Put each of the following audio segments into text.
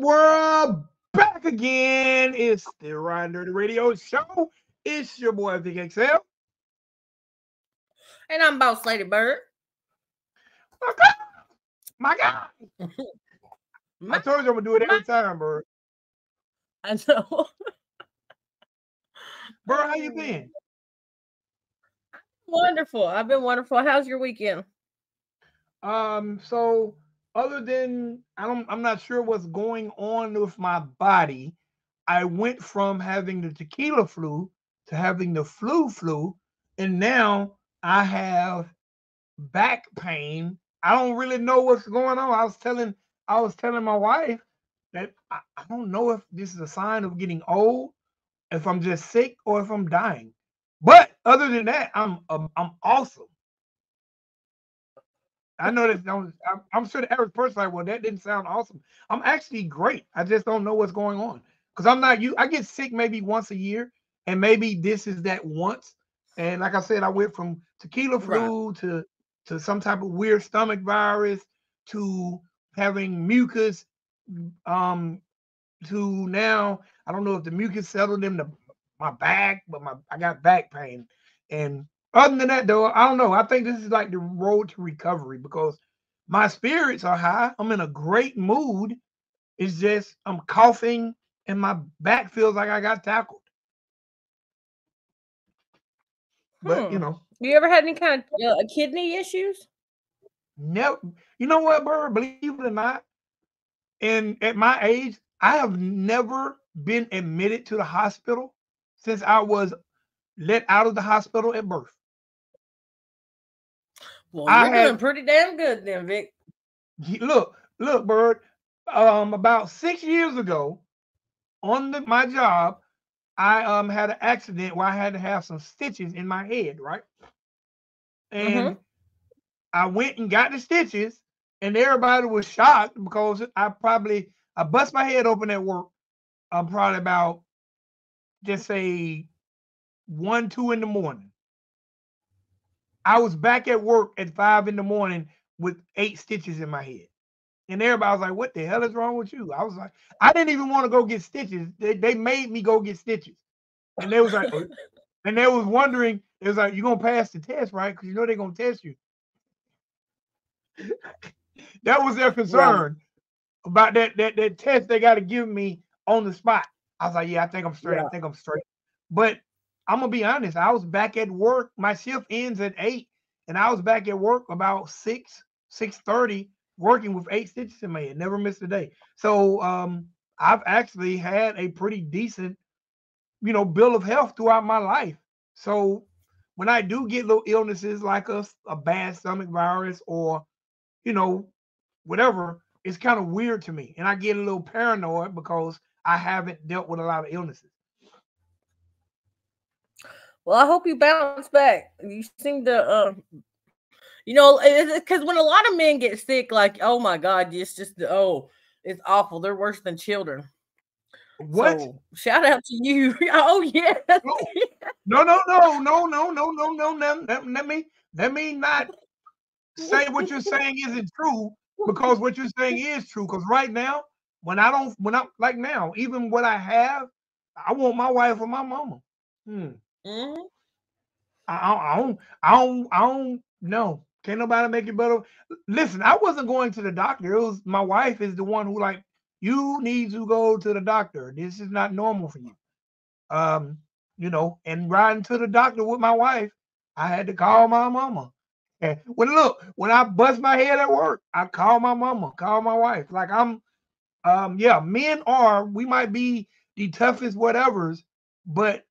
We're back again. It's the Ridin Durty Radio Show. It's your boy Vic XL. And I'm Boss Lady Bird. My God, my God. My, I told you I'm gonna do it my, every time, Bird. I know. Bird, how you been? Wonderful. I've been wonderful. How's your weekend? So other than I'm not sure what's going on with my body. I went from having the tequila flu to having the flu, and now I have back pain. I don't really know what's going on. I was telling my wife that I don't know if this is a sign of getting old, if I'm just sick, or if I'm dying. But other than that, I'm awesome. I know that I'm sure the average person like, well, that didn't sound awesome. I'm actually great. I just don't know what's going on because I'm not you. I get sick maybe once a year, and maybe this is that once. And like I said, I went from tequila Right. flu to some type of weird stomach virus to having mucus, um, to now I don't know if the mucus settled in my back, but I got back pain. And other than that, though, I don't know. I think this is like the road to recovery because my spirits are high. I'm in a great mood. It's just I'm coughing and my back feels like I got tackled. But Hmm. You ever had any kind of kidney issues? never. You know what, Bird? Believe it or not, and at my age, I have never been admitted to the hospital since I was let out of the hospital at birth. Well, I you're had doing pretty damn good then, Vic. look, Bird. About 6 years ago, on my job, I had an accident where I had to have some stitches in my head, right? Mm-hmm. And I went and got the stitches, and everybody was shocked because I bust my head open at work. I'm probably about just say 1, 2 in the morning. I was back at work at 5 in the morning with 8 stitches in my head. And everybody was like, "What the hell is wrong with you?" I was like, I didn't even want to go get stitches. They made me go get stitches. And they was like, and they was wondering, it was like, "You gonna pass the test, right? Because you know they're gonna test you." That was their Right. concern about that test they got to give me on the spot. I was like, "Yeah, I think I'm straight. I Right. think I'm straight." But I'm gonna be honest. I was back at work. My shift ends at 8, and I was back at work about 6:30, working with 8 stitches in my head. Never missed a day. So I've actually had a pretty decent, bill of health throughout my life. So when I do get little illnesses like a bad stomach virus or you know whatever, it's kind of weird to me, and I get a little paranoid because I haven't dealt with a lot of illnesses. Well, I hope you bounce back. You seem to, because when a lot of men get sick, like, oh my God, it's just, oh, it's awful. They're worse than children. What? So shout out to you. Oh yeah. No, no, no, no, no, no, no, no, no. Let me not say what you're saying isn't true because what you're saying is true. Because right now, when I'm like now, even what I have, I want my wife or my mama. Hmm. Mhm. I don't know. Can't nobody make it better. Listen, I wasn't going to the doctor. It was my wife is the one who like you need to go to the doctor. This is not normal for you. Um, and riding to the doctor with my wife, I had to call my mama. And when I bust my head at work, I call my mama, call my wife. Like yeah, we might be the toughest whatevers, but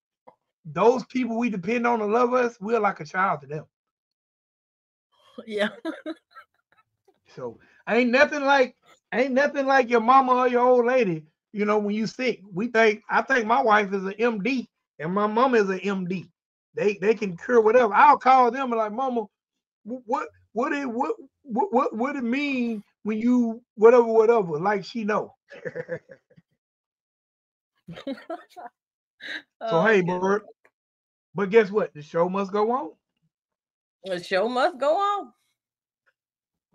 those people we depend on to love us, we're like a child to them. Yeah. So ain't nothing like your mama or your old lady. When you sick, I think my wife is an MD and my mama is an MD. They can cure whatever. I'll call them and like, Mama, what it mean when you whatever. Like she know. So Oh hey, goodness. Bird. But guess what? The show must go on. The show must go on.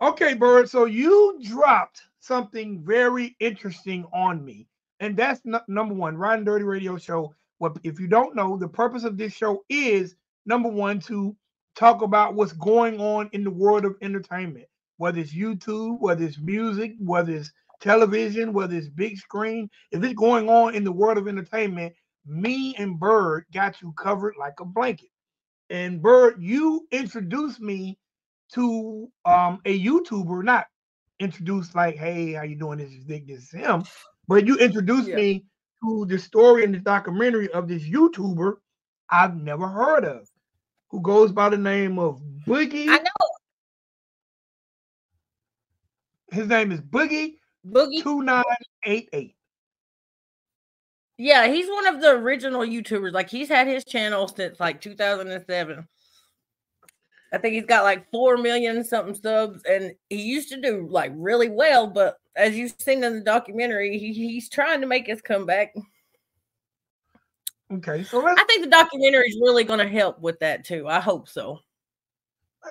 Okay, Bird. So you dropped something very interesting on me. And that's number one, Ridin Durty Radio Show. What if you don't know, the purpose of this show is number one to talk about what's going on in the world of entertainment, whether it's YouTube, whether it's music, whether it's television, whether it's big screen. If it's going on in the world of entertainment, me and Bird got you covered like a blanket. And Bird, you introduced me to a YouTuber, not introduced like, hey, how you doing? This is him. But you introduced Yeah. me to the story and the documentary of this YouTuber I've never heard of, who goes by the name of Boogie. I know. His name is Boogie. 2988. Yeah, he's one of the original YouTubers. Like, he's had his channel since like 2007. I think he's got like 4 million something subs, and he used to do like really well. But as you've seen in the documentary, he's trying to make his comeback. Okay, so I think the documentary is really going to help with that too. I hope so.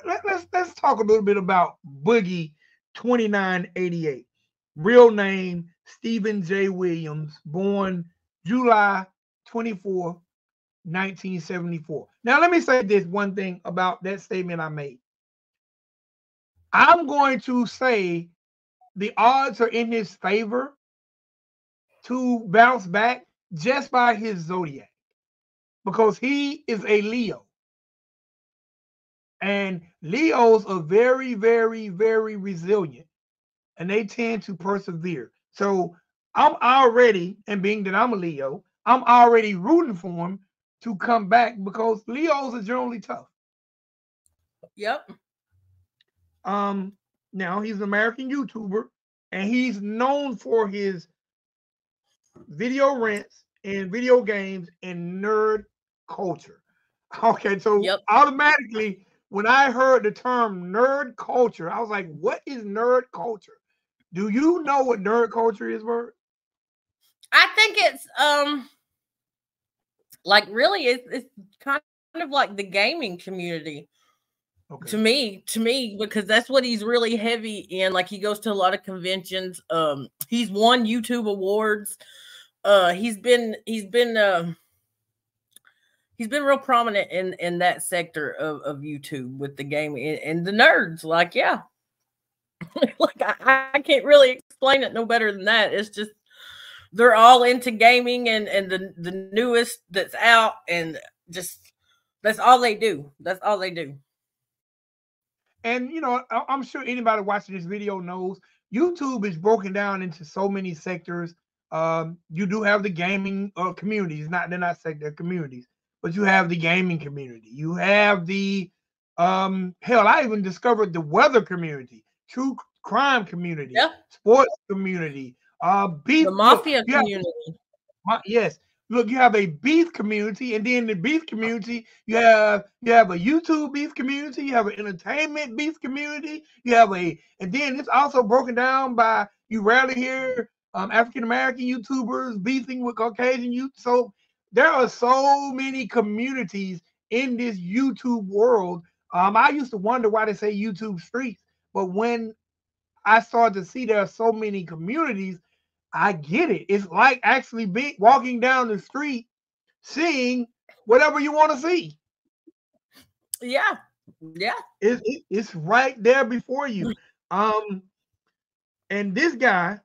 Let's talk a little bit about Boogie2988. Real name Stephen J. Williams, born July 24, 1974. Now, let me say this one thing about that statement I made. I'm going to say the odds are in his favor to bounce back just by his zodiac, because he is a Leo. And Leos are very, very, very resilient, and they tend to persevere. So I'm already, and being that I'm a Leo, I'm already rooting for him to come back, because Leos are generally tough. Yep. Now he's an American YouTuber, and he's known for his video rants and video games and nerd culture. Okay, so automatically, when I heard the term nerd culture, I was like, what is nerd culture? Do you know what nerd culture is, Bird? I think it's like really it's kind of like the gaming community. Okay. To me, because that's what he's really heavy in. Like, he goes to a lot of conventions. He's won YouTube awards. He's been real prominent in that sector of YouTube with the gaming and the nerds. Like, yeah. Like, I can't really explain it no better than that. It's just they're all into gaming and the newest that's out, and just that's all they do. That's all they do. And you know, I'm sure anybody watching this video knows YouTube is broken down into so many sectors. You do have the gaming communities, they're not sector communities, but you have the gaming community. You have the hell, I even discovered the weather community, true crime community, sports community, beef, the mafia community. Yes. Look, you have a beef community, and then the beef community, you have a YouTube beef community, you have an entertainment beef community, and then it's also broken down by, you rarely hear African American YouTubers beefing with Caucasian youth. So there are so many communities in this YouTube world. I used to wonder why they say YouTube streets, but when I started to see there are so many communities, I get it. It's like actually walking down the street, seeing whatever you want to see. Yeah. It's right there before you. And this guy,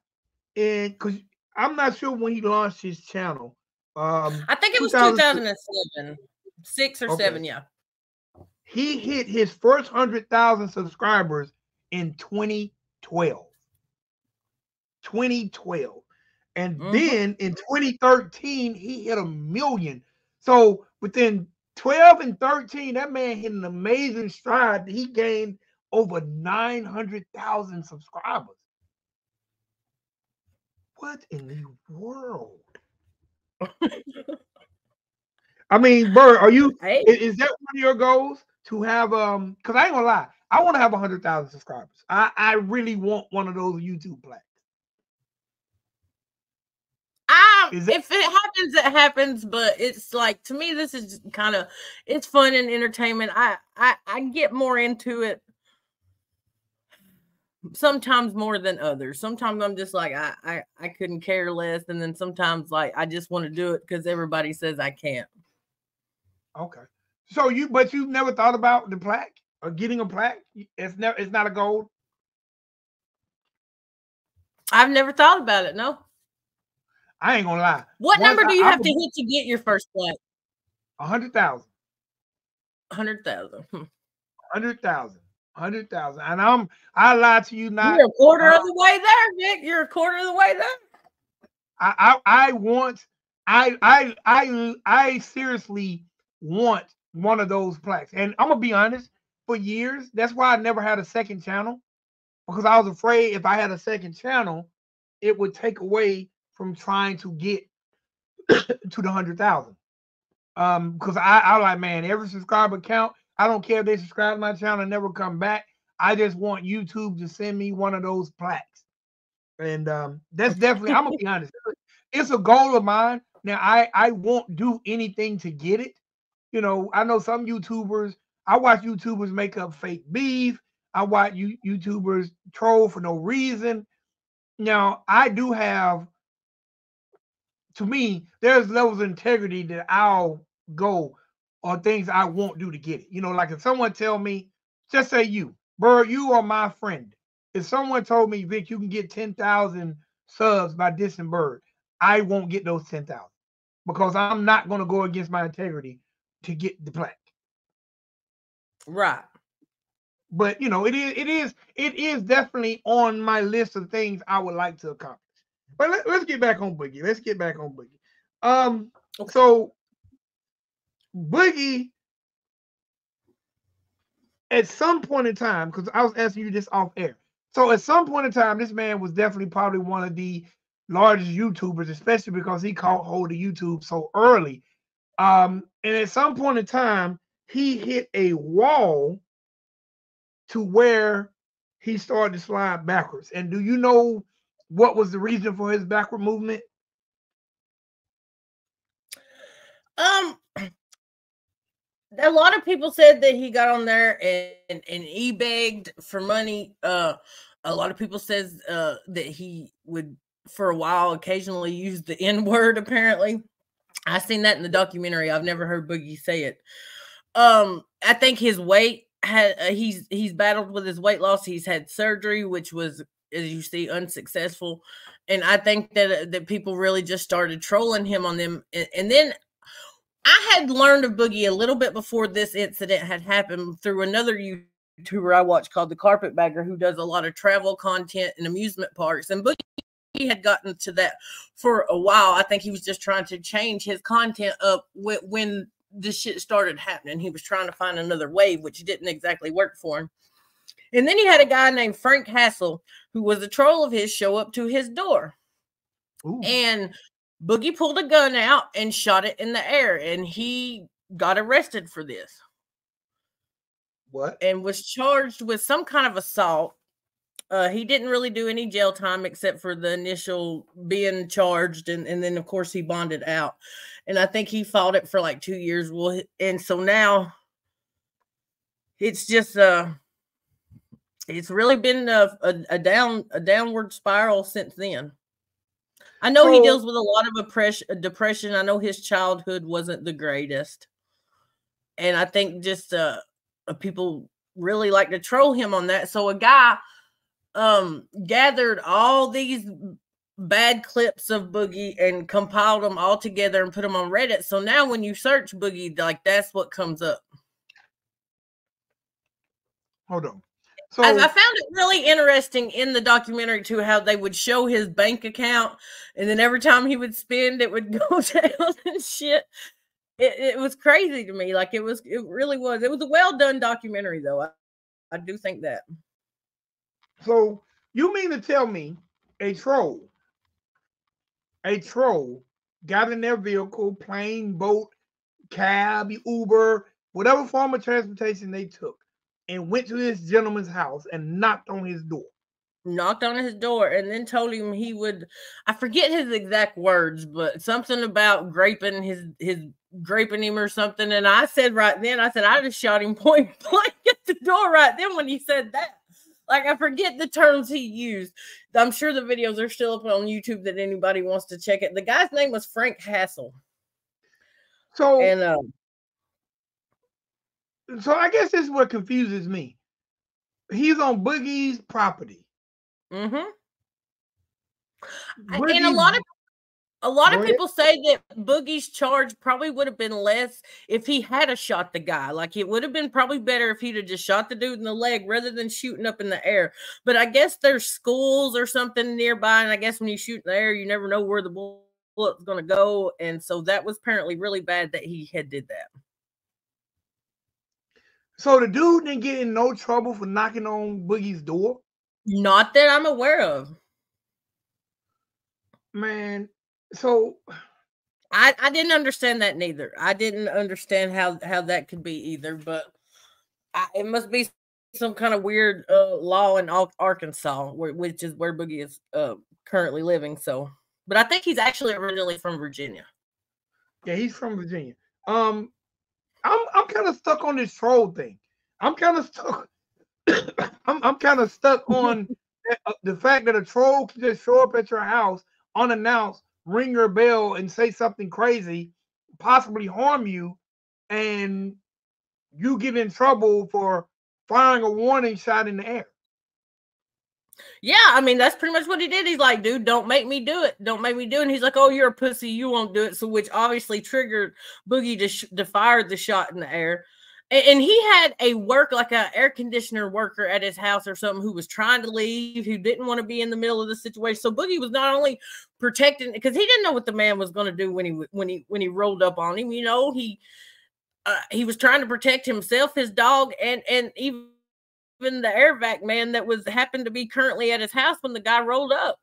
and because I'm not sure when he launched his channel. I think it was 2007, 6 or 7. Yeah. He hit his first 100,000 subscribers in 2012. 2012. And then in 2013, he hit 1 million. So within 12 and 13, that man hit an amazing stride. He gained over 900,000 subscribers. What in the world? I mean, Bird, is that one of your goals to have because I ain't gonna lie, I want to have 100,000 subscribers. I really want one of those YouTube plaques. If it happens, it happens. But it's like, to me, this is kind of, it's fun and entertainment. I get more into it. sometimes more than others. Sometimes I'm just like I couldn't care less, and then sometimes like I just want to do it because everybody says I can't. Okay. So but you've never thought about the plaque or getting a plaque? It's not a goal. I've never thought about it. No. I ain't gonna lie. What number do you have to hit to get your first plaque? 100,000. 100,000. 100,000. 100,000. And I lie to you not. You're a quarter of the way there, Nick. You're a quarter of the way there. I seriously want one of those plaques. And I'm gonna be honest, for years, that's why I never had a second channel. Because I was afraid if I had a second channel, it would take away from trying to get to the 100,000. Because I like, man, every subscriber count. I don't care if they subscribe to my channel and never come back. I just want YouTube to send me one of those plaques. And that's definitely, I'm gonna be honest, it's a goal of mine. Now I won't do anything to get it. You know, I know some YouTubers, I watch YouTubers make up fake beef. I watch YouTubers troll for no reason. Now, I do have, to me, there's levels of integrity that I'll go or things I won't do to get it. You know, like if someone tell me, just say you, Bird, you are my friend. If someone told me, Vic, you can get 10,000 subs by dissing Bird, I won't get those 10,000 because I'm not going to go against my integrity to get the plaque. Right. But you know, it is definitely on my list of things I would like to accomplish. But let's get back on Boogie. Okay. So Boogie, at some point in time, because I was asking you this off air. So at some point in time, this man was definitely probably one of the largest YouTubers, especially because he caught hold of YouTube so early. And at some point in time, he hit a wall to where he started to slide backwards. And do you know what was the reason for his backward movement? A lot of people said that he got on there and he begged for money. A lot of people says that he would, for a while, occasionally use the N-word, apparently. I seen that in the documentary. I've never heard Boogie say it. I think his weight he's battled with his weight loss. He's had surgery, which was, as you see, unsuccessful. And I think that people really just started trolling him on them. And then I had learned of Boogie a little bit before this incident had happened through another YouTuber I watched called the Carpetbagger, who does a lot of travel content and amusement parks. And Boogie had gotten to that for a while. I think he was just trying to change his content up when this shit started happening. He was trying to find another wave, which didn't exactly work for him. And then he had a guy named Frank Hassel, who was a troll of his, show up to his door. Ooh. And Boogie pulled a gun out and shot it in the air, and he got arrested for this. What? And was charged with some kind of assault. He didn't really do any jail time except for the initial being charged, and then of course he bonded out. And I think he fought it for like 2 years. Well, and so now it's just it's really been a downward spiral since then. I know he deals with a lot of depression. I know his childhood wasn't the greatest. And I think just people really like to troll him on that. So a guy gathered all these bad clips of Boogie and compiled them all together and put them on Reddit. So now when you search Boogie, like that's what comes up. Hold on. So I found it really interesting in the documentary too, how they would show his bank account, and then every time he would spend, it would go down and shit. It was crazy to me. Like it really was. It was a well done documentary, though. I do think that. So you mean to tell me a troll got in their vehicle, plane, boat, cab, Uber, whatever form of transportation they took, and went to this gentleman's house and knocked on his door? Knocked on his door and then told him he would, I forget his exact words, but something about graping him or something. And I said right then, I just shot him point blank at the door right then when he said that. Like, I forget the terms he used. I'm sure the videos are still up on YouTube that anybody wants to check it. The guy's name was Frank Hassel. So, And so I guess this is what confuses me. He's on Boogie's property. and Boogie's, a lot go of ahead. people say that Boogie's charge probably would have been less if he had a shot the guy. Like, it would have been probably better if he'd have just shot the dude in the leg rather than shooting up in the air. But I guess there's schools or something nearby, and I guess when you shoot in the air, you never know where the bullet's going to go. And so that was apparently really bad that he had did that. So the dude didn't get in no trouble for knocking on Boogie's door? Not that I'm aware of. Man, so I didn't understand that neither. I didn't understand how that could be either, but it must be some kind of weird law in Arkansas, which is where Boogie is currently living. So, but I think he's actually originally from Virginia. Yeah, he's from Virginia. I'm kind of stuck on this troll thing. I'm kind of stuck. I'm kind of stuck on the fact that a troll can just show up at your house unannounced, ring your bell, and say something crazy, possibly harm you, and you get in trouble for firing a warning shot in the air. Yeah, I mean, that's pretty much what he did. He's like, dude, don't make me do it. Don't make me do it. And he's like, oh, you're a pussy. You won't do it. So, which obviously triggered Boogie to fire the shot in the air. And he had a air conditioner worker at his house or something who was trying to leave, who didn't want to be in the middle of the situation. So Boogie was not only protecting, because he didn't know what the man was going to do when he rolled up on him. You know, he was trying to protect himself, his dog, and even the air vac man that happened to be currently at his house when the guy rolled up.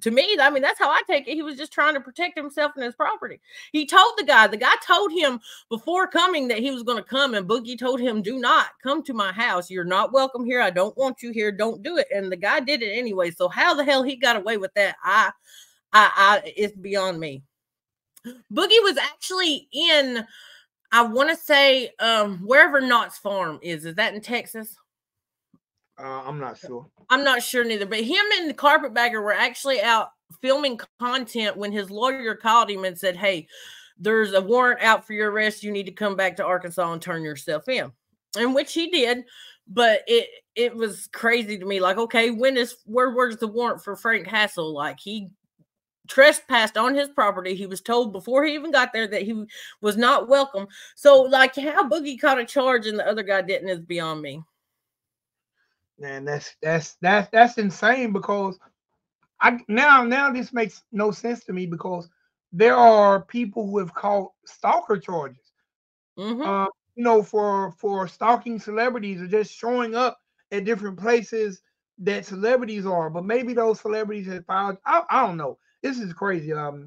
To me, I mean, that's how I take it. He was just trying to protect himself and his property. He told the guy told him before coming that he was going to come, and Boogie told him, do not come to my house. You're not welcome here. I don't want you here. Don't do it. And the guy did it anyway. So how the hell he got away with that? It's beyond me. Boogie was actually in, I want to say, wherever Knott's Farm is that in Texas? I'm not sure. I'm not sure neither, but him and the Carpetbagger were actually out filming content when his lawyer called him and said, hey, there's a warrant out for your arrest. You need to come back to Arkansas and turn yourself in. And which he did, but it was crazy to me. Like, okay, where's the warrant for Frank Hassel? Like, he trespassed on his property. He was told before he even got there that he was not welcome. So, like, how Boogie caught a charge and the other guy didn't is beyond me. Man, that's insane, because now this makes no sense to me, because there are people who have caught stalker charges. You know, for stalking celebrities or just showing up at different places that celebrities are, but maybe those celebrities have filed. I don't know. This is crazy. First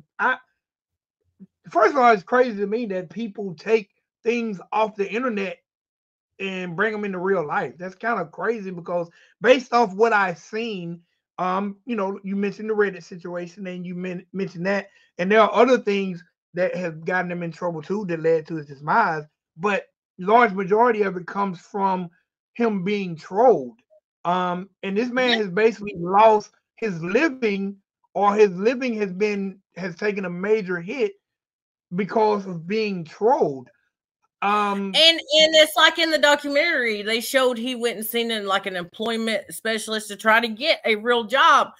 of all, it's crazy to me that people take things off the internet and bring them into real life. That's kind of crazy, because based off what I've seen, you know, you mentioned the Reddit situation, and you mentioned that, and there are other things that have gotten them in trouble too that led to his demise. But large majority of it comes from him being trolled. And this man has basically lost his living, or his living has taken a major hit because of being trolled. And it's like in the documentary, they showed he went and seen in like an employment specialist to try to get a real job.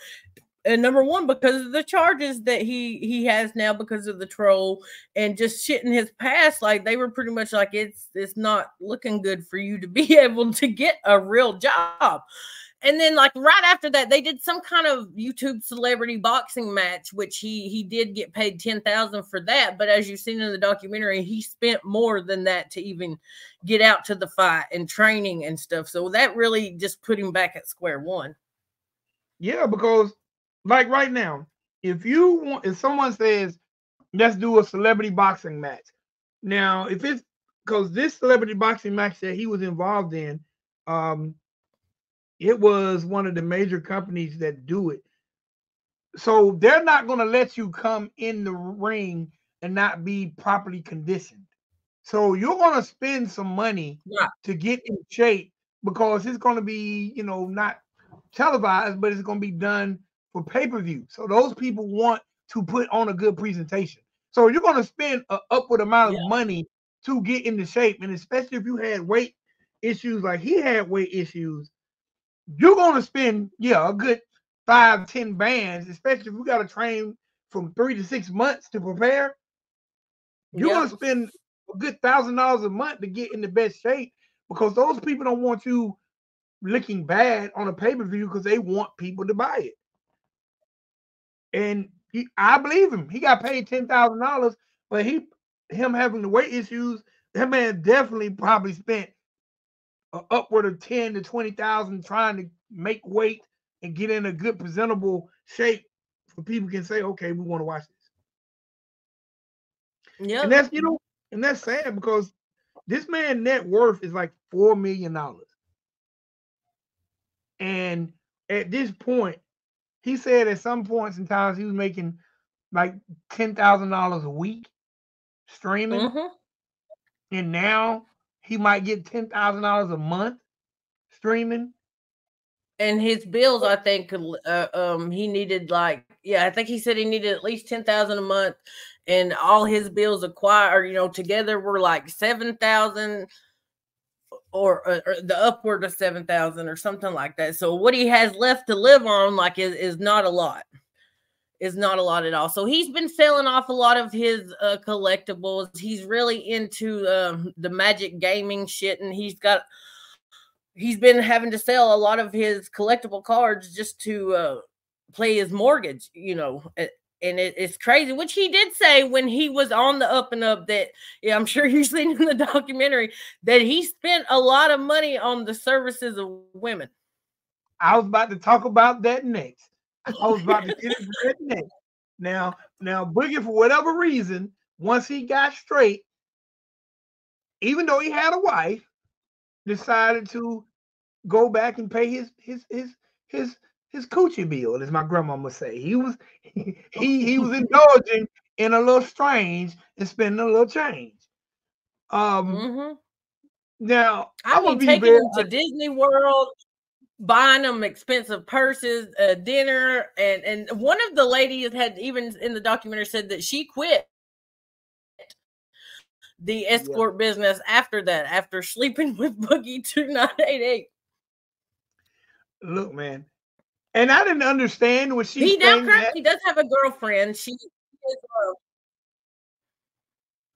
And number one, because of the charges that he has now because of the troll and just shit in his past, like they were pretty much like, it's not looking good for you to be able to get a real job. And then, like, right after that, they did some kind of YouTube celebrity boxing match, which he did get paid $10,000 for that. But as you've seen in the documentary, he spent more than that to even get out to the fight and training and stuff. So that really just put him back at square one. Yeah, because like right now, if someone says, let's do a celebrity boxing match. Now, if it's because this celebrity boxing match that he was involved in, it was one of the major companies that do it. So they're not going to let you come in the ring and not be properly conditioned. So you're going to spend some money to get in shape because it's going to be, not televised, but it's going to be done for pay-per-view. So those people want to put on a good presentation. So you're going to spend an upward amount of Yeah. money to get into shape, and especially if you had weight issues like he had weight issues, you're going to spend a good 5-10 bands, especially if you got to train from 3 to 6 months to prepare. You're Yep. going to spend a good $1,000 a month to get in the best shape, because those people don't want you looking bad on a pay-per-view because they want people to buy it. And I believe him. He got paid $10,000, but him having the weight issues, that man definitely probably spent upward of 10 to 20,000 trying to make weight and get in a good presentable shape for people can say, okay, we want to watch this. And Yep. that's sad, because this man's net worth is like $4 million. And at this point, he said at some points in times he was making like $10,000 a week streaming, Mm-hmm. and now he might get $10,000 a month streaming. And his bills, I think, he needed I think he said he needed at least 10,000 a month, and all his bills acquired, together were like 7,000, or the upward of 7,000 or something like that. So what he has left to live on, is not a lot. Is not a lot at all. So he's been selling off a lot of his collectibles. He's really into the magic gaming shit, and he's been having to sell a lot of his collectible cards just to play his mortgage, and it's crazy, which he did say when he was on the up and up, that, yeah, I'm sure you've seen in the documentary, that he spent a lot of money on the services of women. I was about to talk about that next. I was about to get into that next. Now, Boogie, for whatever reason, once he got straight, even though he had a wife, decided to go back and pay his coochie bill, as my grandmama say. He was indulging in a little strange and spending a little change. Mm-hmm. Now I I'm gonna mean, be taking very them to Disney World, buying them expensive purses, dinner, and one of the ladies had, even in the documentary, said that she quit the escort business after that, after sleeping with Boogie2988. Look, man, and I didn't understand what she's He now saying. That currently does have a girlfriend. She is,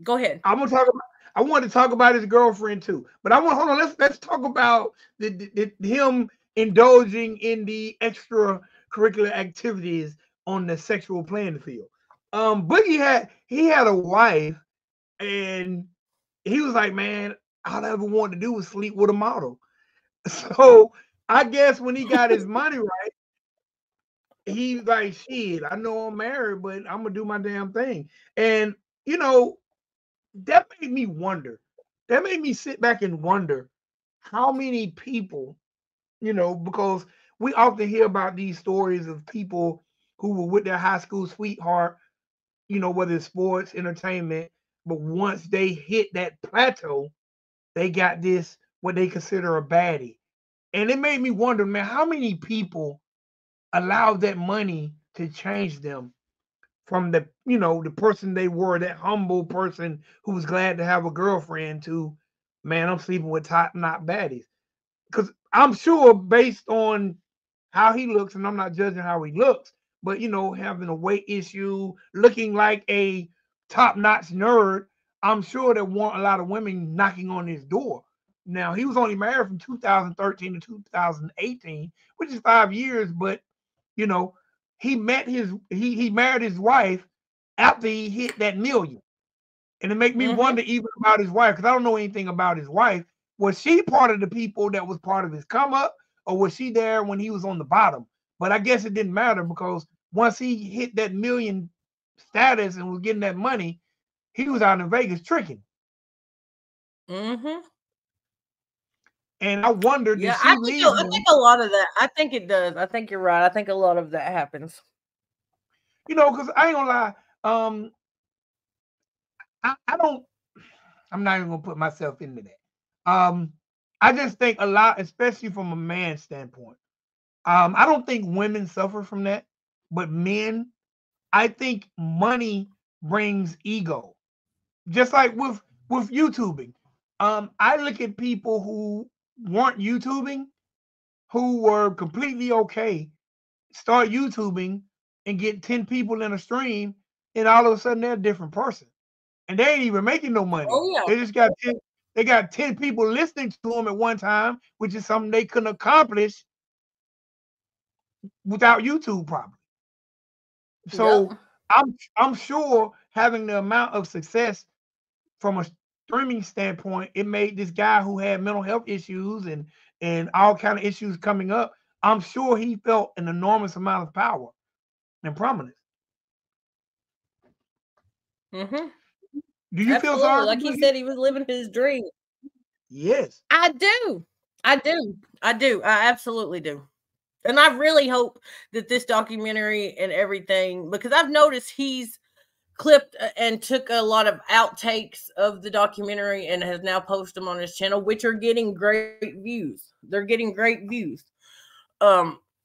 go ahead. I'm gonna talk about. I want to talk about his girlfriend too, but I want hold on. Let's talk about him indulging in the extracurricular activities on the sexual playing field. Boogie had a wife, and he was like, man, all I ever wanted to do was sleep with a model. So I guess when he got his money right, he's like, shit, I know I'm married, but I'm gonna do my damn thing. And you know, that made me wonder. That made me sit back and wonder how many people, because we often hear about these stories of people who were with their high school sweetheart, whether it's sports, entertainment, but once they hit that plateau, they got this, what they consider a baddie. And it made me wonder, man, how many people allow that money to change them from the person they were, that humble person who was glad to have a girlfriend, to, man, I'm sleeping with top not baddies. Because I'm sure, based on how he looks, and I'm not judging how he looks, but having a weight issue, looking like a top-notch nerd, I'm sure there weren't a lot of women knocking on his door. Now, he was only married from 2013 to 2018, which is 5 years, but you know, he married his wife after he hit that million. And it make me wonder even about his wife, because I don't know anything about his wife. Was she part of the people that was part of his come up, or was she there when he was on the bottom? But I guess it didn't matter, because once he hit that million status and was getting that money, he was out in Vegas tricking. Mm-hmm. And I wonder, did Yeah, she leave I him? think a lot of that. I think it does. I think you're right. I think a lot of that happens. Because I ain't gonna lie. I don't. I'm not even gonna put myself into that. I just think a lot, especially from a man's standpoint. I don't think women suffer from that, but men, I think money brings ego. Just like with YouTubing. I look at people who weren't YouTubing, who were completely okay, start YouTubing and get 10 people in a stream, and all of a sudden they're a different person. And they ain't even making no money. Oh yeah. They just got 10, they got 10 people listening to them at one time, which is something they couldn't accomplish without YouTube probably. Yep. So I'm sure having the amount of success from a streaming standpoint, it made this guy who had mental health issues and all kind of issues coming up. I'm sure he felt an enormous amount of power and prominence. Mm-hmm. Do you feel Absolutely. sorry for Like he Boogie? said, he was living his dream. Yes. I do. I do. I do. I absolutely do. And I really hope that this documentary and everything, because I've noticed he's clipped and took a lot of outtakes of the documentary and has now posted them on his channel, which are getting great views. They're getting great views.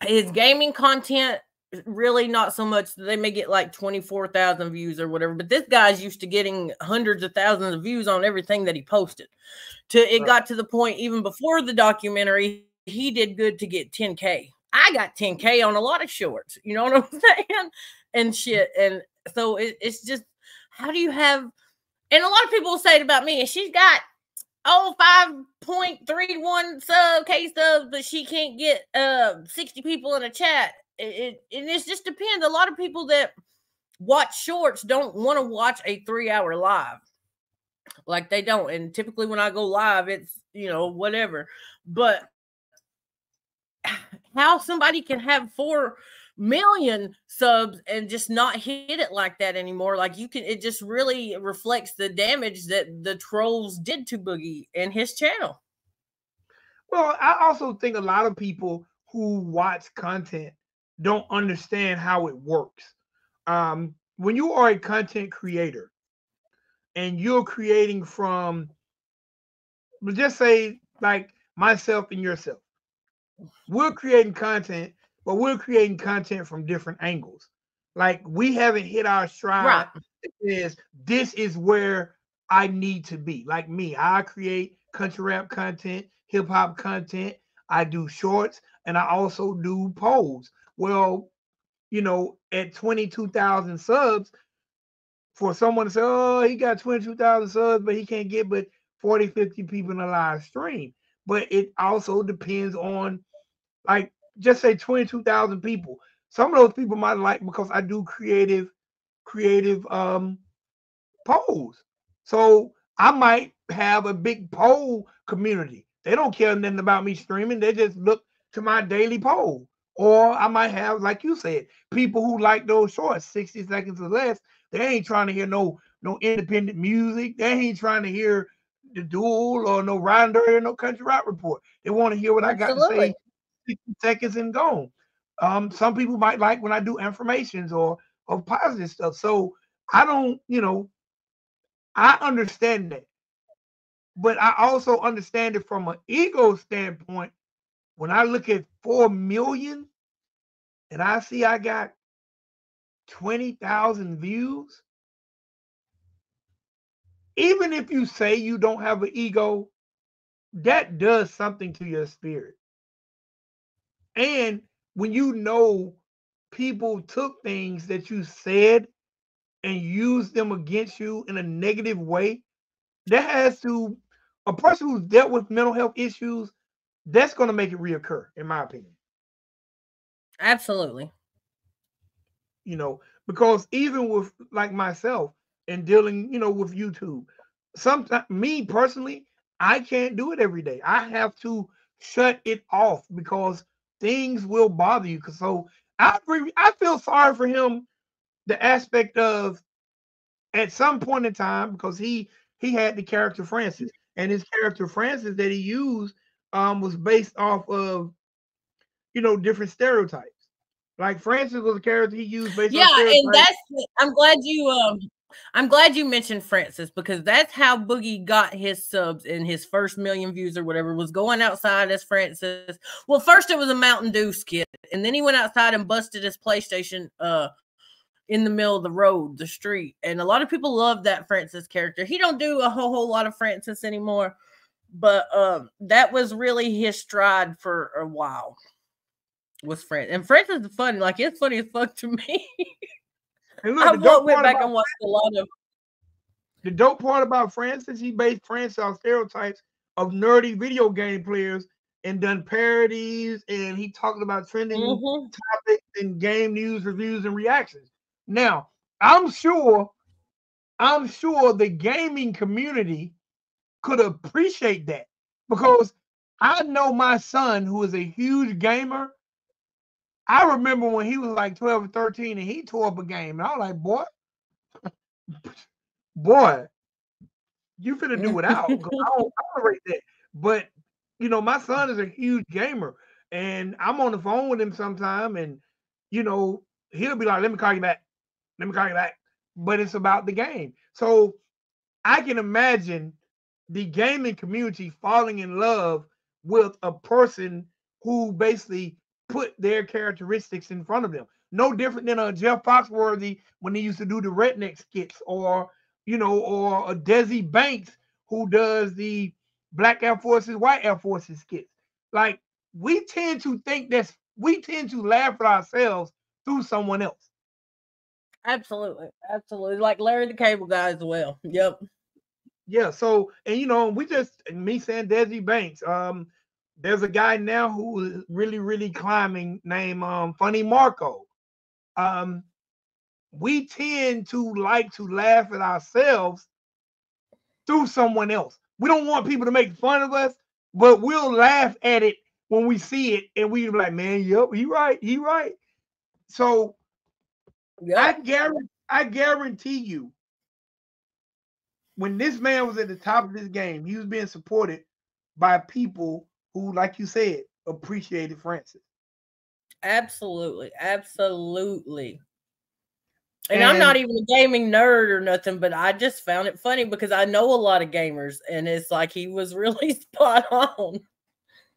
His gaming content, really not so much. They may get like 24,000 views or whatever, but this guy's used to getting hundreds of thousands of views on everything that he posted. It got to the point even before the documentary, he did good to get 10K. I got 10K on a lot of shorts, you know what I'm saying? And shit. And so it's just, how do you have, and a lot of people say it about me, and she's got 5.31 K subs, but she can't get 60 people in a chat. It just depends. A lot of people that watch shorts don't want to watch a 3-hour live. Like they don't. And typically when I go live, it's, whatever. But how somebody can have 4 million subs and just not hit it like that anymore, it just really reflects the damage that the trolls did to Boogie and his channel. Well, I also think a lot of people who watch content don't understand how it works. When you are a content creator and you're creating from, just say like myself and yourself, we're creating content, but we're creating content from different angles. Like we haven't hit our stride. Right. This is where I need to be. Like me, I create country rap content, hip hop content. I do shorts, and I also do polls. Well, at 22,000 subs, for someone to say, oh, he got 22,000 subs, but he can't get but 40, 50 people in a live stream. But it also depends on, like, just say 22,000 people. Some of those people might like because I do creative polls. So I might have a big poll community. They don't care nothing about me streaming. They just look to my daily poll. Or I might have, like you said, people who like those shorts, 60 seconds or less. They ain't trying to hear no independent music. They ain't trying to hear the duel or no Ridin Durty or no country rap report. They want to hear what I got to say, 60 seconds and gone. Some people might like when I do informations or positive stuff. So I don't, I understand that. But I also understand it from an ego standpoint. When I look at 4 million and I see I got 20,000 views, even if you say you don't have an ego, that does something to your spirit. And when people took things that you said and used them against you in a negative way, a person who's dealt with mental health issues, that's going to make it reoccur, in my opinion. Absolutely. Because even with like myself and dealing, with YouTube, sometimes me personally, I can't do it every day. I have to shut it off because things will bother you. So I feel sorry for him, the aspect of at some point in time, because he had the character Francis, and his character Francis that he used was based off of different stereotypes. Like Francis was a character he used based on stereotypes. And I'm glad you I'm glad you mentioned Francis, because that's how Boogie got his subs in his first million views or whatever, was going outside as Francis. Well, first it was a Mountain Dew skit, and then he went outside and busted his PlayStation in the middle of the road, the street. And a lot of people love that Francis character. He don't do a whole lot of Francis anymore, but that was really his stride for a while. Was Francis. And Francis is funny. Like, it's funny as fuck to me. And look, I went back and watched a lot of. The dope part about Francis, he based Francis on stereotypes of nerdy video game players and done parodies, and he talked about trending topics and game news, reviews, and reactions. Now, I'm sure the gaming community could appreciate that, because I know my son, who is a huge gamer. I remember when he was like 12 or 13 and he tore up a game. And I was like, boy, you finna do without. I don't tolerate that. But, you know, my son is a huge gamer. And I'm on the phone with him sometime. And, you know, he'll be like, let me call you back. Let me call you back. But it's about the game. So I can imagine the gaming community falling in love with a person who basically put their characteristics in front of them. No different than a Jeff Foxworthy when he used to do the redneck skits, or, you know, or a Desi Banks who does the Black Air Forces, White Air Forces skits. Like, we tend to laugh at ourselves through someone else. Absolutely. Like Larry the Cable Guy as well. Yep. Yeah. So, and you know, me saying Desi Banks. There's a guy now who is really, really climbing, named Funny Marco. We tend to like to laugh at ourselves through someone else. We don't want people to make fun of us, but we'll laugh at it when we see it, and we be like, man, yep, he right. So yep. I guarantee you, when this man was at the top of this game, he was being supported by people who, like you said, appreciated Francis. Absolutely. And I'm not even a gaming nerd or nothing, but I just found it funny because I know a lot of gamers, and it's like he was really spot on.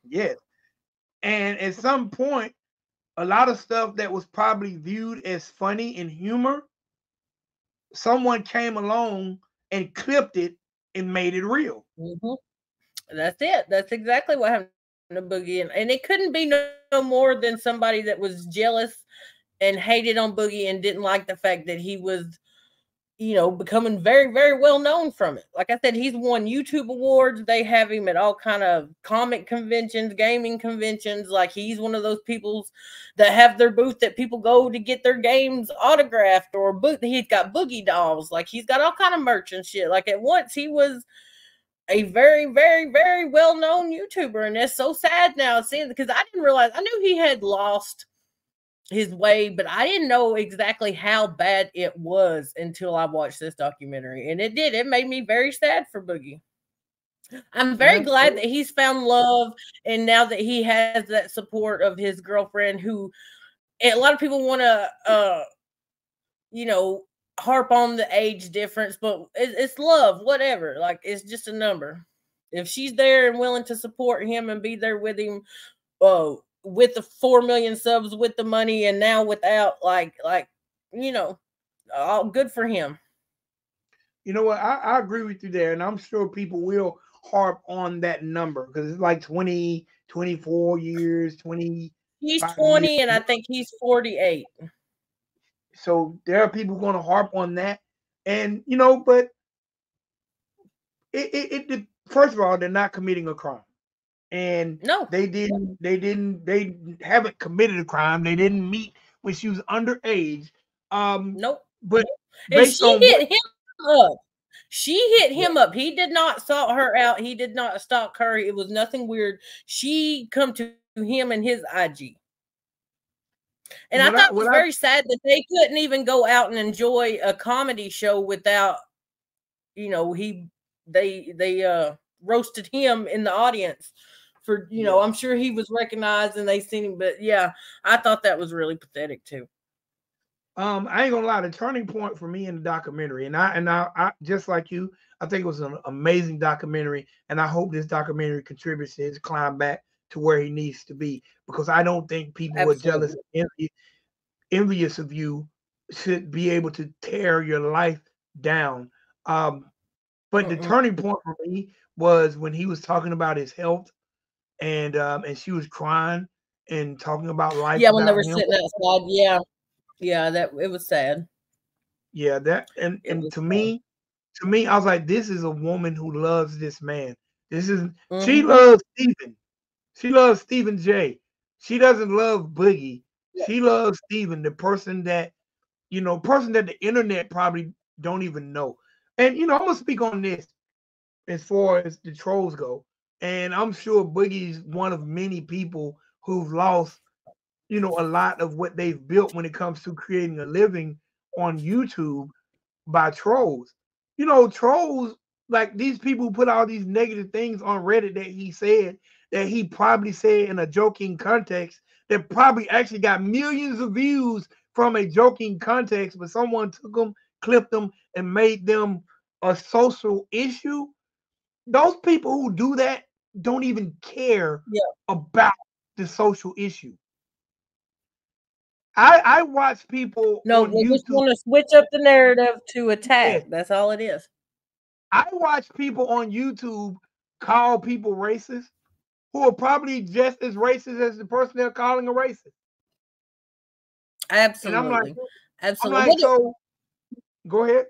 Yes. And at some point, a lot of stuff that was probably viewed as funny and humor, someone came along and clipped it and made it real. That's it. That's exactly what happened to Boogie. And it couldn't be no more than somebody that was jealous and hated on Boogie and didn't like the fact that he was, you know, becoming very, very well known from it. Like I said, he's won YouTube awards. They have him at all kind of comic conventions, gaming conventions. Like, he's one of those people that have their booth that people go to get their games autographed, or he's got Boogie dolls. Like, he's got all kind of merch and shit. Like, at once he was a very, very, very well-known YouTuber, and it's so sad now seeing, because I didn't realize, I knew he had lost his way, but I didn't know exactly how bad it was until I watched this documentary, and it made me very sad for Boogie. I'm very glad that he's found love, and now that he has that support of his girlfriend, who a lot of people want to you know, harp on the age difference, but it's love, whatever. Like, it's just a number. If she's there and willing to support him and be there with him, with the 4 million subs, with the money, and now without, like, you know, all good for him. You know what? I agree with you there, and I'm sure people will harp on that number because it's like 20, 24 years, 20. He's 20, years. And I think he's 48. So there are people going to harp on that, and you know, but it first of all, they're not committing a crime, and no, they haven't committed a crime. They didn't meet when she was underage. Nope. But and she hit him up. She hit him up. He did not stalk her out. He did not stalk her. It was nothing weird. She come to him and his IG. And I thought it was very sad that they couldn't even go out and enjoy a comedy show without, you know, they roasted him in the audience for, you know, I'm sure he was recognized and they seen him, but yeah, I thought that was really pathetic too. I ain't gonna lie, the turning point for me in the documentary, and I just like you, I think it was an amazing documentary, and I hope this documentary contributes to his climb back to where he needs to be. Because I don't think people who are jealous Absolutely. and envious of you should be able to tear your life down. Um, but the Mm-mm. turning point for me was when he was talking about his health, and she was crying and talking about life Yeah, when they without were him. sitting outside. Yeah, yeah, that it was sad. Yeah, that It and was sad. to me, I was like, this is a woman who loves this man. This is She Mm-hmm. loves Steven. She loves Stephen J. She doesn't love Boogie. She loves Steven, the person that person that the internet probably don't even know. And I'm gonna speak on this as far as the trolls go. And I'm sure Boogie's one of many people who've lost, a lot of what they've built when it comes to creating a living on YouTube by trolls. Trolls like these people who put all these negative things on Reddit that he probably said in a joking context that probably actually got millions of views from a joking context, but someone took them, clipped them, and made them a social issue. Those people who do that don't even care Yeah. about the social issue. I watch people No, on they just YouTube. want to switch up the narrative to Yes, attack. That's all it is. I watch people on YouTube call people racist who are probably just as racist as the person they're calling a racist. And Absolutely, I'm absolutely. like, so go ahead.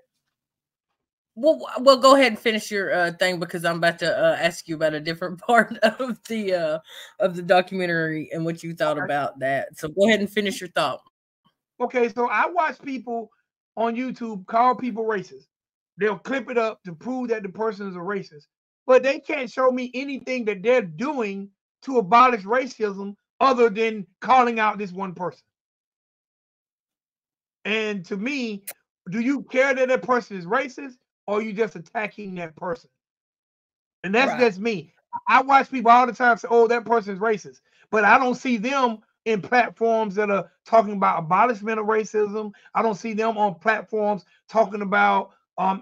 Well, go ahead and finish your thing because I'm about to ask you about a different part of the documentary and what you thought about that. So go ahead and finish your thought. Okay, so I watch people on YouTube call people racist. They'll clip it up to prove that the person is a racist, but they can't show me anything that they're doing to abolish racism other than calling out this one person. And to me, do you care that that person is racist, or are you just attacking that person? And that's Right. just me. I watch people all the time say, "Oh, that person's racist," but I don't see them in platforms that are talking about abolishment of racism. I don't see them on platforms talking about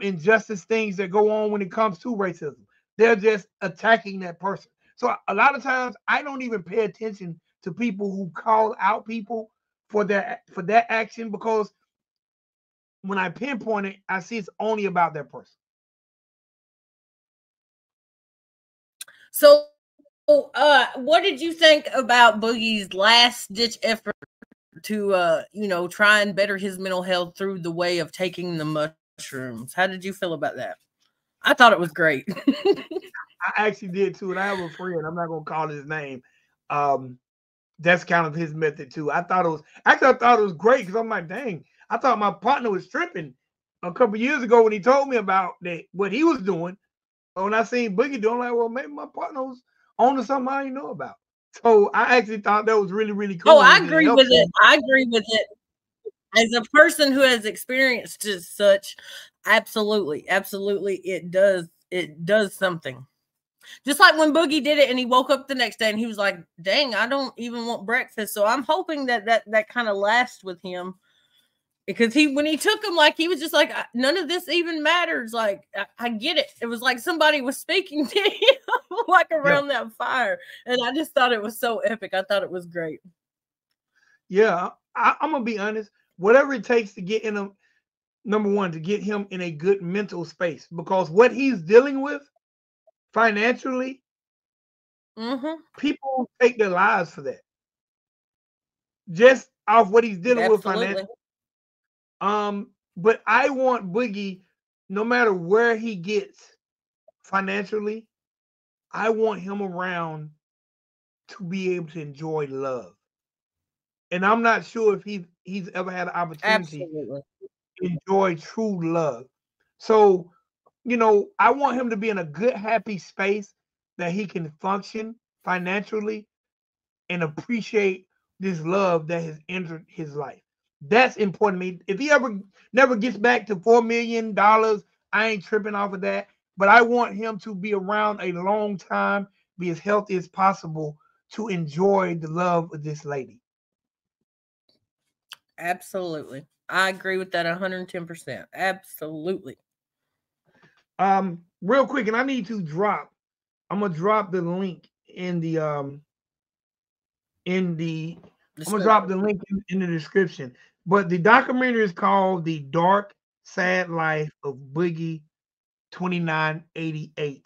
injustice things that go on when it comes to racism. They're just attacking that person. So a lot of times, I don't even pay attention to people who call out people for that action, because when I pinpoint it, I see it's only about that person. So, what did you think about Boogie's last ditch effort to, try and better his mental health through the way of taking the mushrooms? How did you feel about that? I thought it was great. I actually did too, and I have a friend. I'm not gonna call his name. Um, that's kind of his method too. I thought it was great because I'm like, dang, I thought my partner was tripping a couple years ago when he told me about that what he was doing. But when I seen Boogie doing, I'm like, well, maybe my partner was on to something I didn't know about. So I actually thought that was really, really Oh, cool, and I it just agree with helps it. him. I agree with it. As a person who has experienced as such, absolutely, absolutely, it does something. Just like when Boogie did it and he woke up the next day and he was like, "Dang, I don't even want breakfast." So I'm hoping that kind of lasts with him because when he took him, like he was just like, "None of this even matters." Like I get it. It was like somebody was speaking to him, like Yeah, around that fire, and I just thought it was so epic. I thought it was great. yeah. I'm gonna be honest. Whatever it takes to get in him, number one, to get him in a good mental space, because what he's dealing with financially, Mm-hmm. people take their lives for that. Just off what he's dealing with Absolutely. financially. But I want Boogie, no matter where he gets financially, I want him around to be able to enjoy love. And I'm not sure if he's ever had an opportunity Absolutely. to enjoy true love. So, I want him to be in a good, happy space that he can function financially and appreciate this love that has entered his life. That's important to me. If he ever never gets back to $4 million, I ain't tripping off of that. But I want him to be around a long time, be as healthy as possible to enjoy the love of this lady. Absolutely. I agree with that 110%. Absolutely. Real quick, and I need to drop. I'm gonna drop the link in the I'm gonna drop the link in the description. But the documentary is called "The Dark Sad Life of Boogie2988."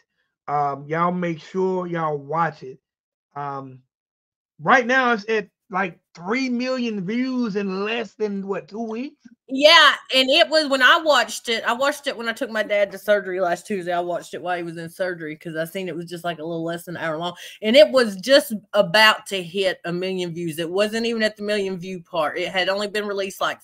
Y'all make sure y'all watch it. Right now it's at like 3 million views in less than what, 2 weeks? Yeah, and it was when I watched it when I took my dad to surgery last Tuesday. I watched it while he was in surgery because I seen it was just like a little less than an hour long. And it was just about to hit 1 million views. It wasn't even at the million view part. It had only been released like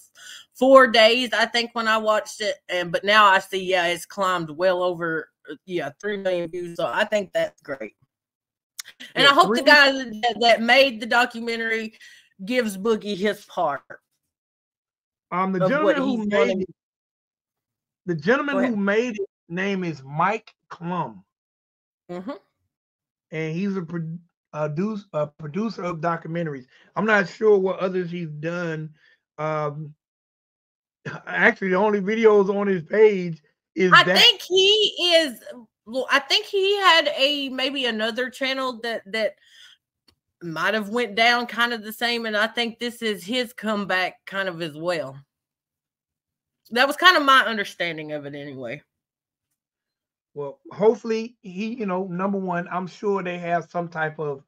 4 days, I think, when I watched it. But now I see, yeah, it's climbed well over 3 million views. So I think that's great. And I hope the guy that made the documentary gives Boogie his part. The gentleman who made it name is Mike Klum. Mm-hmm. And he's a producer of documentaries. I'm not sure what others he's done. Actually, the only videos on his page is I think he had maybe another channel that might have went down kind of the same, and I think this is his comeback kind of as well. That was kind of my understanding of it anyway. Well, hopefully he, number one, I'm sure they have some type of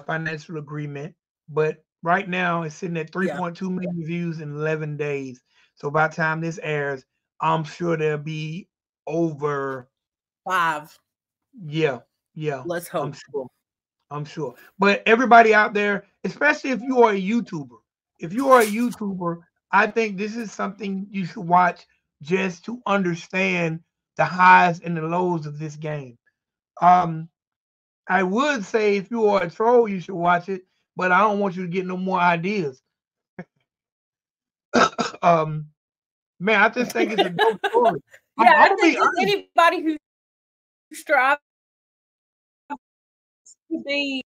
financial agreement, but right now it's sitting at 3.2 million views in 11 days. So by the time this airs, I'm sure there'll be over 5. Yeah. Let's hope. I'm sure. But everybody out there, especially if you are a YouTuber, I think this is something you should watch just to understand the highs and the lows of this game. I would say if you are a troll, you should watch it, but I don't want you to get no more ideas. Man, I just think it's a dope story. Yeah, I think anybody who strives to be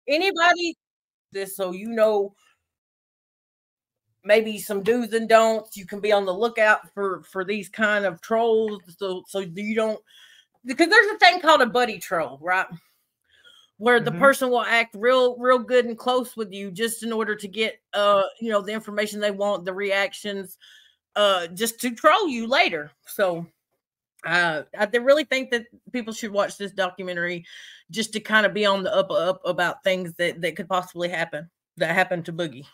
anybody this, so maybe some do's and don'ts. You can be on the lookout for these kind of trolls, so you don't, because there's a thing called a buddy troll, right? Where the person will act real good and close with you just in order to get the information they want, the reactions, just to troll you later. So I really think that people should watch this documentary just to kind of be on the up about things that could possibly happen, that happened to Boogie.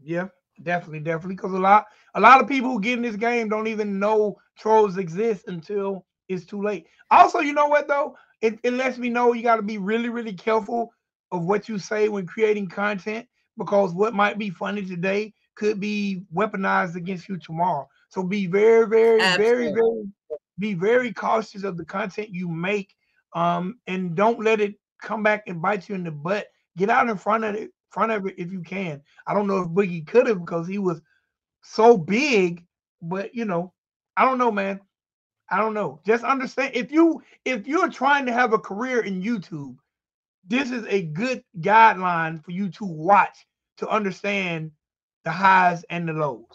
Yeah, definitely. Because a lot of people who get in this game don't even know trolls exist until it's too late. Also, you know what though? It lets me know you got to be really, really careful of what you say when creating content, because what might be funny today could be weaponized against you tomorrow. So be very, very, be very cautious of the content you make, and don't let it come back and bite you in the butt. Get out in front of it if you can. I don't know if Boogie could have because he was so big, but I don't know, man. I don't know. Just understand, if you're trying to have a career in YouTube, this is a good guideline for you to watch to understand the highs and the lows.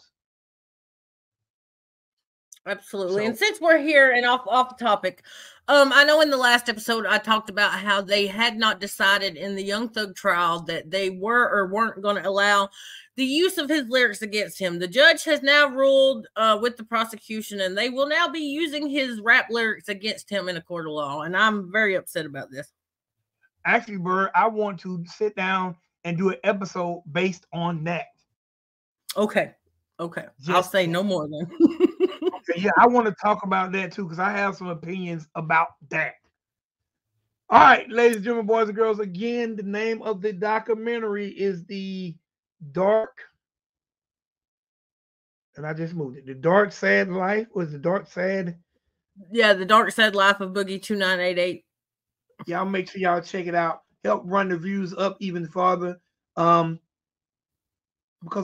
Absolutely. And since we're here and off the topic, I know in the last episode I talked about how they had not decided in the Young Thug trial that they were or weren't going to allow the use of his lyrics against him. The judge has now ruled with the prosecution, and they will now be using his rap lyrics against him in a court of law. And I'm very upset about this. Actually, Bird, I want to sit down and do an episode based on that. Okay. I'll say no more then. Okay, yeah, I want to talk about that too, because I have some opinions about that. All right, ladies and gentlemen, boys and girls, again, the name of the documentary is The Dark, and I just moved it. The Dark Sad Life was The Dark Sad. Yeah, The Dark Sad Life of Boogie2988. Y'all make sure y'all check it out. Help run the views up even farther. Because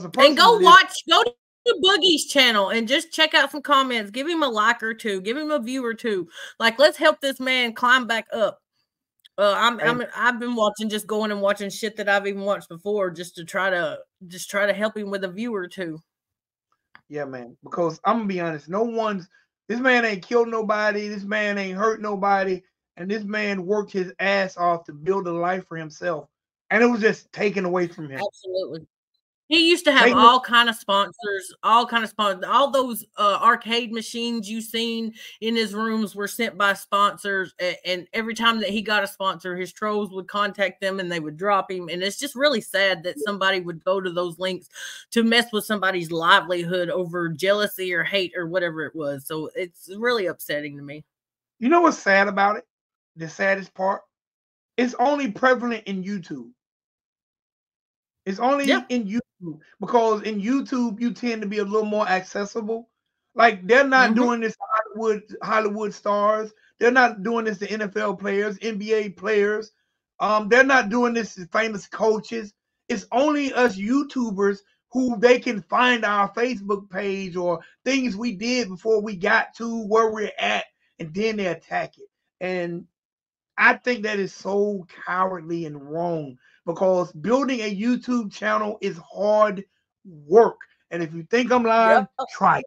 and go to Boogie's channel and just check out some comments. Give him a like or two. Give him a view or two. Like, let's help this man climb back up. I've been watching, just going and watching shit that I've even watched before, just to try to help him with a view or two. Yeah, man. Because I'm gonna be honest, this man ain't killed nobody, this man ain't hurt nobody, and this man worked his ass off to build a life for himself, and it was just taken away from him. Absolutely. He used to have all kind of sponsors, all those arcade machines you seen in his rooms were sent by sponsors. And every time that he got a sponsor, his trolls would contact them and they would drop him. And it's just really sad that somebody would go to those links to mess with somebody's livelihood over jealousy or hate or whatever it was. So it's really upsetting to me. You know what's sad about it? The saddest part? It's only prevalent in YouTube. It's only in YouTube, because in YouTube you tend to be a little more accessible. Like, they're not doing this to Hollywood stars. They're not doing this to NFL players, NBA players. They're not doing this to famous coaches. It's only us YouTubers who they can find our Facebook page or things we did before we got to where we're at, and then they attack it. And I think that is so cowardly and wrong, because building a YouTube channel is hard work. And if you think I'm lying, try it.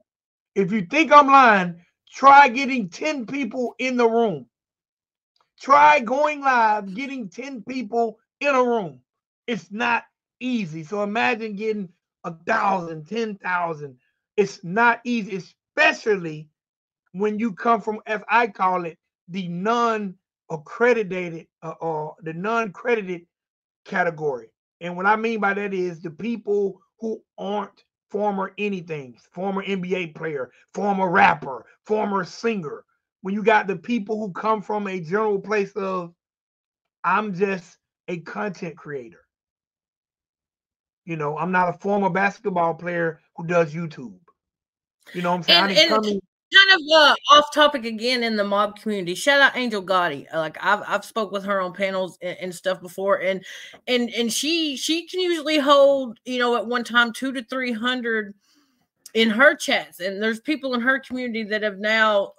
If you think I'm lying, try getting 10 people in the room. Try going live, getting 10 people in a room. It's not easy. So imagine getting 1,000, 10,000. It's not easy, especially when you come from, as I call it, the non-accredited or the non-credited category. And what I mean by that is the people who aren't former anything, former NBA player, former rapper, former singer. When you got the people who come from a general place of, I'm just a content creator. You know, I'm not a former basketball player who does YouTube. You know what I'm saying? Kind of off topic again in the mob community. Shout out Angel Gotti. Like I've spoke with her on panels and stuff before, and she can usually hold, you know, at one time 200 to 300 in her chats. And there's people in her community that have now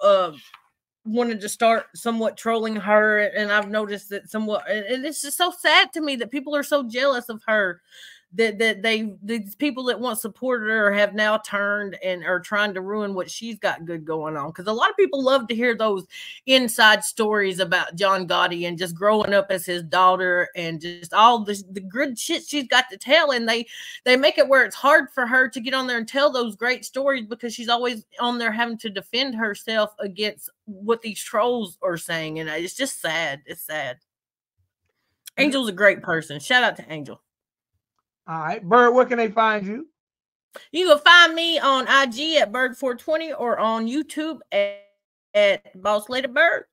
wanted to start somewhat trolling her, and I've noticed that somewhat, and it's just so sad to me that people are so jealous of her. These people that once supported her have now turned and are trying to ruin what she's got good going on. Because a lot of people love to hear those inside stories about John Gotti and just growing up as his daughter and just all the good shit she's got to tell. And they make it where it's hard for her to get on there and tell those great stories, because she's always on there having to defend herself against what these trolls are saying. And it's just sad. It's sad. Angel's a great person. Shout out to Angel. All right, Bird, where can they find you? You can find me on IG at Bird420 or on YouTube at Boss Lady Bird.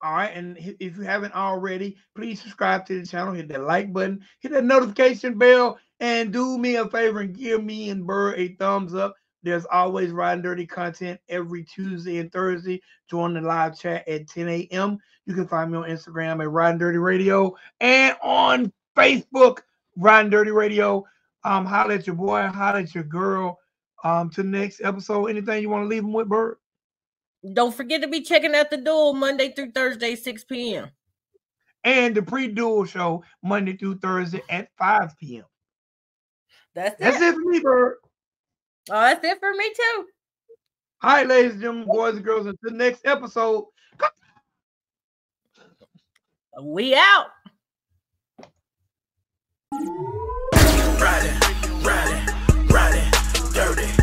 All right, and if you haven't already, please subscribe to the channel, hit that like button, hit that notification bell, and do me a favor and give me and Bird a thumbs up. There's always Ridin Durty content every Tuesday and Thursday. Join the live chat at 10 a.m. You can find me on Instagram at Ridin Durty Radio and on Facebook, Ridin Durty Radio. Holler at your boy, holler at your girl. To the next episode. Anything you want to leave them with, Bird? Don't forget to be checking out the Duel Monday through Thursday, 6 p.m. And the pre-Duel show Monday through Thursday at 5 p.m. That's it for me, Bird. Oh, that's it for me too. All right, ladies and gentlemen, boys and girls, until the next episode. We out. Ridin' dirty.